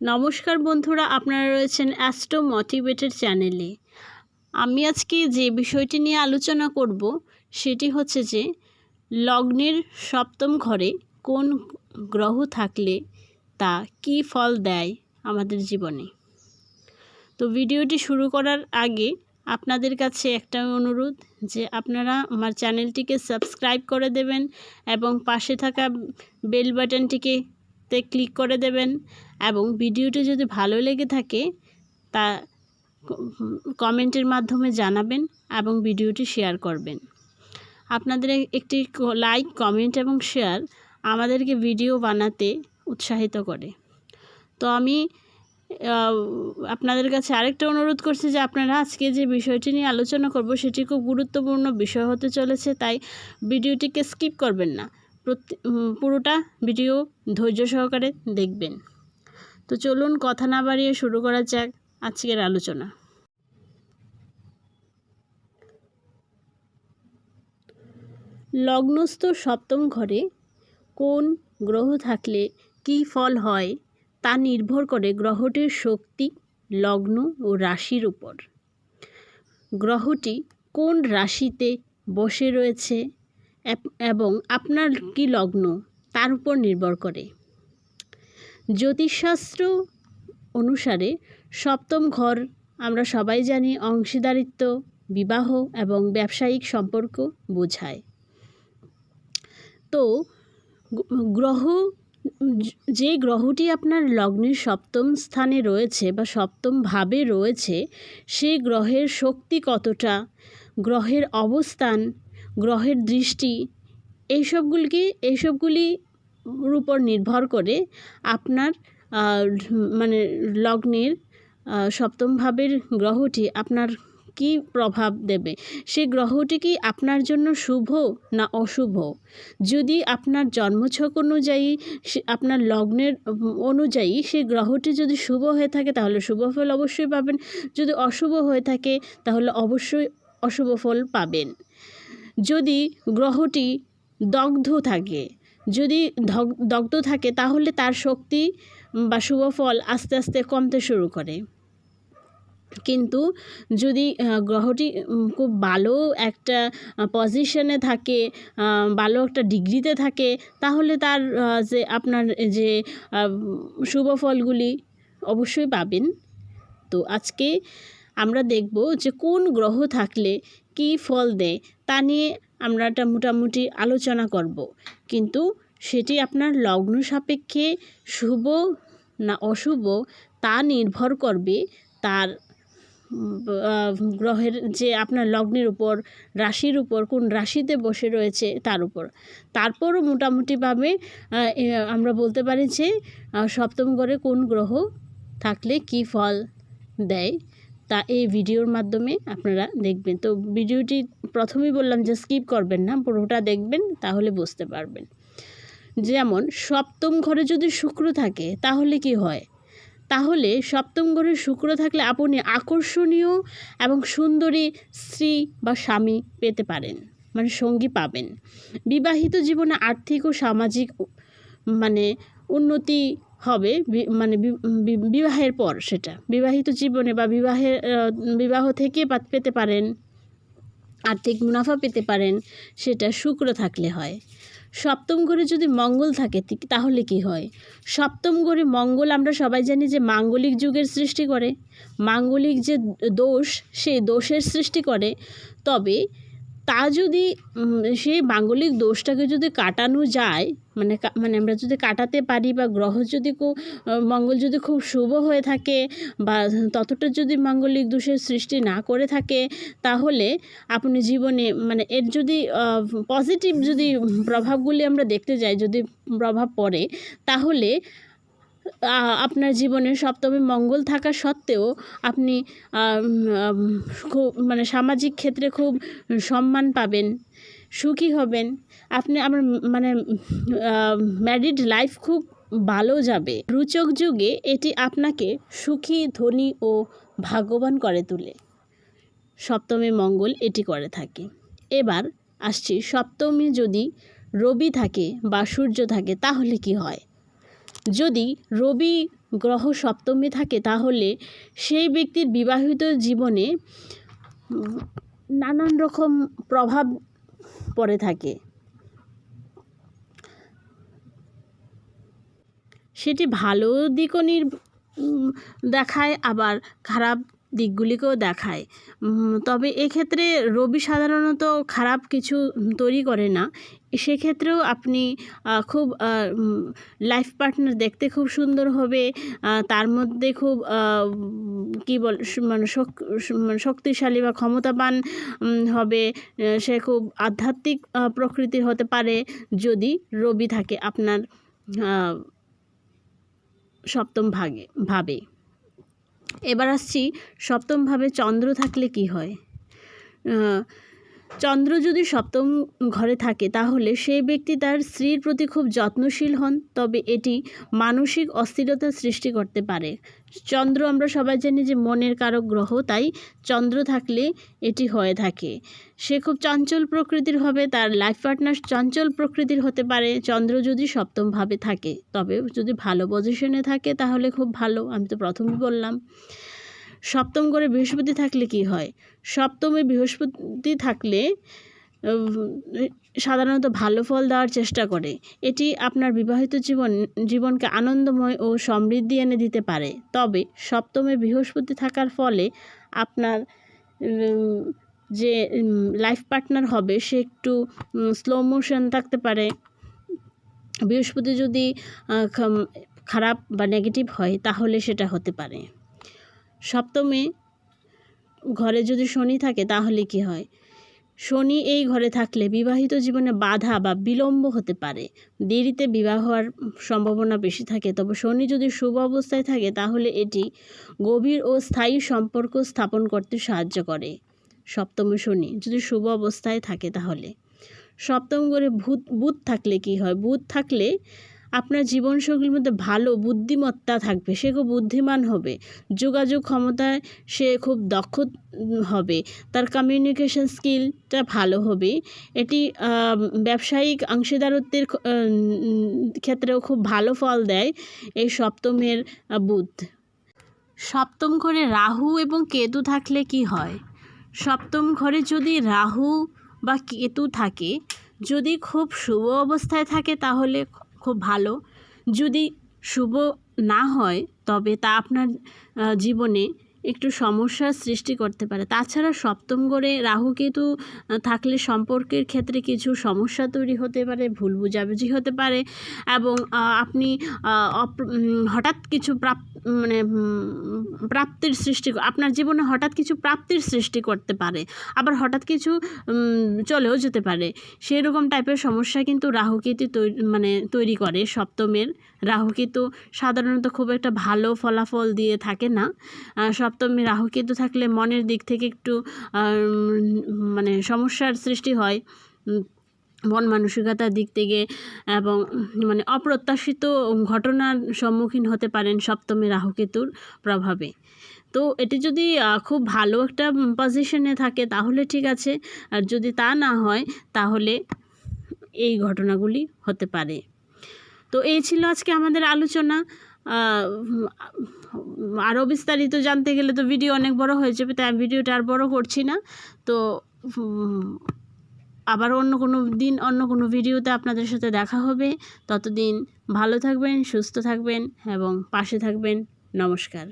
নমস্কার বন্ধুরা, আপনারা রয়েছেন অ্যাস্ট্রো মোটিভেটেড চ্যানেলে। আমি আজকে যে বিষয়টি নিয়ে আলোচনা করব সেটি হচ্ছে যে লগ্নের সপ্তম ঘরে কোন গ্রহ থাকলে তা কী ফল দেয় আমাদের জীবনে। তো ভিডিওটি শুরু করার আগে আপনাদের কাছে একটা অনুরোধ যে আপনারা আমার চ্যানেলটিকে সাবস্ক্রাইব করে দেবেন এবং পাশে থাকা বেল বাটনটিকে ক্লিক করে দেবেন এবং ভিডিওটি যদি ভালো লেগে থাকে তা কমেন্টের মাধ্যমে জানাবেন এবং ভিডিওটি শেয়ার করবেন। আপনাদের একটি লাইক, কমেন্ট এবং শেয়ার আমাদেরকে ভিডিও বানাতে উৎসাহিত করে। তো আমি আপনাদের কাছে আরেকটা অনুরোধ করছি যে আপনারা আজকে যে বিষয়টি নিয়ে আলোচনা করব সেটি খুব গুরুত্বপূর্ণ বিষয় হতে চলেছে, তাই ভিডিওটিকে স্কিপ করবেন না, পুরোটা ভিডিও ধৈর্য সহকারে দেখবেন। তো চলুন কথা না বাড়িয়ে শুরু করা যাক আজকের আলোচনা। লগ্নস্থ সপ্তম ঘরে কোন গ্রহ থাকলে কী ফল হয় তা নির্ভর করে গ্রহটির শক্তি, লগ্ন ও রাশির উপর। গ্রহটি কোন রাশিতে বসে রয়েছে এবং আপনার কি লগ্ন তার উপর নির্ভর করে। জ্যোতিষশাস্ত্র অনুসারে সপ্তম ঘর আমরা সবাই জানি অংশীদারিত্ব, বিবাহ এবং ব্যবসায়িক সম্পর্ক বোঝায়। তো যে গ্রহটি আপনার লগ্নের সপ্তম স্থানে রয়েছে বা সপ্তম ভাবে রয়েছে, সেই গ্রহের শক্তি কতটা, গ্রহের অবস্থান, গ্রহের দৃষ্টি, এইসবগুলির উপর নির্ভর করে আপনার লগ্নের সপ্তম ভাবের গ্রহটি আপনার কি প্রভাব দেবে। সেই গ্রহটি কি আপনার জন্য শুভ না অশুভ। যদি আপনার জন্মছক অনুযায়ী, আপনার লগ্নের অনুযায়ী সেই গ্রহটি যদি শুভ হয়ে থাকে তাহলে শুভ ফল অবশ্যই পাবেন, যদি অশুভ হয়ে থাকে তাহলে অবশ্যই অশুভ ফল পাবেন। যদি গ্রহটি দগ্ধ থাকে তাহলে তার শক্তি বা শুভ ফল আস্তে আস্তে কমতে শুরু করে। কিন্তু যদি গ্রহটি খুব ভালো একটা পজিশনে থাকে, ভালো একটা ডিগ্রিতে থাকে, তাহলে তার যে আপনার যে শুভ ফলগুলি অবশ্যই পাবেন। তো আজকে আমরা দেখব যে কোন গ্রহ থাকলে কী ফল দেয় তা নিয়ে আমরা মোটামুটি আলোচনা করব, কিন্তু সেটি আপনার লগ্ন সাপেক্ষে শুভ না অশুভ তা নির্ভর করবে তার গ্রহের যে আপনার লগ্নের উপর, রাশির উপর, কোন রাশিতে বসে রয়েছে তার উপর। তারপরও মোটামুটিভাবে আমরা বলতে পারি যে সপ্তম ঘরে কোন গ্রহ থাকলে কী ফল দেয় তা এই ভিডিওর মাধ্যমে আপনারা দেখবেন। তো ভিডিওটি প্রথমেই বললাম যে স্কিপ করবেন না, পুরোটা দেখবেন, তাহলে বুঝতে পারবেন। যেমন সপ্তম ঘরে যদি শুক্র থাকে তাহলে কি হয়, তাহলে সপ্তম ঘরে শুক্র থাকলে আপনি আকর্ষণীয় এবং সুন্দরী স্ত্রী বা স্বামী পেতে পারেন, সঙ্গী পাবেন। বিবাহিত জীবনে আর্থিক ও সামাজিক উন্নতি হবে, বিবাহের পর, সেটা বিবাহিত জীবনে বা বিবাহ থেকে পেতে পারেন, আর্থিক মুনাফা পেতে পারেন, সেটা শুক্র থাকলে হয়। সপ্তম ঘরে যদি মঙ্গল থাকে তাহলে কি হয়। সপ্তম ঘরে মঙ্গল আমরা সবাই জানি যে মাঙ্গলিক যুগের সৃষ্টি করে, মাঙ্গলিক যে দোষ সেই দোষের সৃষ্টি করে। তবে তা যদি সেই মাঙ্গলিক দোষটাকে যদি কাটানো যায়, আমরা যদি কাটাতে পারি, বা গ্রহ যদি মঙ্গল যদি খুব শুভ হয়ে থাকে বা ততটা যদি মাঙ্গলিক দোষের সৃষ্টি না করে থাকে, তাহলে আপনি জীবনে এর যদি পজিটিভ যদি প্রভাবগুলি আমরা দেখতে যাই, যদি প্রভাব পড়ে, তাহলে আপনার জীবনে সপ্তমে মঙ্গল থাকা সত্ত্বেও আপনি খুব সামাজিক ক্ষেত্রে খুব সম্মান পাবেন, সুখী হবেন, আপনি আমার ম্যারিড লাইফ খুব ভালো যাবে। রোচক যুগে এটি আপনাকে সুখী, ধনী ও ভাগ্যবান করে তোলে। সপ্তমে মঙ্গল এটি করে থাকে। এবার আসছি, সপ্তমে যদি রবি থাকে বা সূর্য থাকে তাহলে কি হয়। যদি রবি গ্রহ সপ্তমে থাকে তাহলে সেই ব্যক্তির বিবাহিত জীবনে নানান রকম প্রভাব পড়ে থাকে। সেটি ভালো দিকও দেখায়, আবার খারাপ দিকগুলিকেও দেখায়। তবে এক্ষেত্রে রবি সাধারণত খারাপ কিছু তৈরি করে না। সেক্ষেত্রেও আপনি খুব লাইফ পার্টনার দেখতে খুব সুন্দর হবে, তার মধ্যে খুব মানে শক্তিশালী বা ক্ষমতাবান হবে, সে খুব আধ্যাত্মিক প্রকৃতির হতে পারে যদি রবি থাকে আপনার সপ্তম ভাবে। এবার আসছি সপ্তম ভাবে চন্দ্র থাকলে কি হয়। চন্দ্র যদি সপ্তম ঘরে থাকে তাহলে সেই ব্যক্তি তার স্ত্রীর প্রতি খুব যত্নশীল হন, তবে এটি মানসিক অস্থিরতা সৃষ্টি করতে পারে। চন্দ্র আমরা সবাই জানি যে মনের কারক গ্রহ, তাই চন্দ্র থাকলে এটি হয়ে থাকে। সে খুব চঞ্চল প্রকৃতির হবে, তার লাইফ পার্টনার চঞ্চল প্রকৃতির হতে পারে চন্দ্র যদি সপ্তমভাবে থাকে। তবে যদি ভালো পজিশনে থাকে তাহলে খুব ভালো, আমি তো প্রথমেই বললাম। সপ্তম ঘরে বৃহস্পতি থাকলে কি হয়। সপ্তমে বৃহস্পতি থাকলে সাধারণত ভালো ফল দেওয়ার চেষ্টা করে। এটি আপনার বিবাহিত জীবনকে আনন্দময় ও সমৃদ্ধি এনে দিতে পারে। তবে সপ্তমে বৃহস্পতি থাকার ফলে আপনার যে লাইফ পার্টনার হবে সে একটু স্লো মোশন থাকতে পারে। বৃহস্পতি যদি খারাপ বা নেগেটিভ হয় তাহলে সেটা হতে পারে। সপ্তমে ঘরে যদি শনি থাকে তাহলে কি হয়। শনি এই ঘরে থাকলে বিবাহিত জীবনে বাধা বা বিলম্ব হতে পারে, দেরিতে বিবাহ হওয়ার সম্ভাবনা বেশি থাকে। তবে শনি যদি শুভ অবস্থায় থাকে তাহলে এটি গভীর ও স্থায়ী সম্পর্ক স্থাপন করতে সাহায্য করে। সপ্তমে শনি যদি শুভ অবস্থায় থাকে তাহলে। সপ্তম ঘরে বুধ থাকলে কি হয়। বুধ থাকলে আপনার জীবনসঙ্গীর মধ্যে ভালো বুদ্ধিমত্তা থাকবে, সে খুব বুদ্ধিমান হবে, যোগাযোগ ক্ষমতায় সে খুব দক্ষ হবে, তার কমিউনিকেশন স্কিলটা ভালো হবে। এটি ব্যবসায়িক অংশীদারত্বের ক্ষেত্রেও খুব ভালো ফল দেয় এই সপ্তমের বুধ। সপ্তম ঘরে রাহু এবং কেতু থাকলে কি হয়। সপ্তম ঘরে যদি রাহু বা কেতু থাকে, যদি খুব শুভ অবস্থায় থাকে তাহলে খুব ভালো, যদি শুভ না হয় তবে তা আপনার জীবনে একটু সমস্যার সৃষ্টি করতে পারে। তাছাড়া সপ্তম ঘরে রাহু কেতু থাকলে সম্পর্কের ক্ষেত্রে কিছু সমস্যা তৈরি হতে পারে, ভুল বোঝাবুঝি হতে পারে, এবং আপনি হঠাৎ কিছু প্রাপ্তির সৃষ্টি আপনার জীবনে হঠাৎ কিছু প্রাপ্তির সৃষ্টি করতে পারে, আবার হঠাৎ কিছু চলেও যেতে পারে। সেরকম টাইপের সমস্যা কিন্তু রাহুকেতু তৈরি করে। সপ্তমের রাহুকেতু সাধারণত খুব একটা ভালো ফলাফল দিয়ে থাকে না। সপ্তমে রাহুকেতু থাকলে মনের দিক থেকে একটু সমস্যার সৃষ্টি হয়, মন মানসিকতার দিক থেকে, এবং অপ্রত্যাশিত ঘটনার সম্মুখীন হতে পারেন সপ্তমে রাহুকেতুর প্রভাবে। তো এটি যদি খুব ভালো একটা পজিশনে থাকে তাহলে ঠিক আছে, আর যদি তা না হয় তাহলে এই ঘটনাগুলি হতে পারে। তো এই ছিল আজকে আমাদের আলোচনা। আরও বিস্তারিত জানতে গেলে তো ভিডিও অনেক বড় হয়ে যাবে, তাই আমি ভিডিওটা আর বড় করছি না। তো আবার অন্য কোনো ভিডিওতে আপনাদের সাথে দেখা হবে। ততদিন ভালো থাকবেন, সুস্থ থাকবেন এবং পাশে থাকবেন। নমস্কার।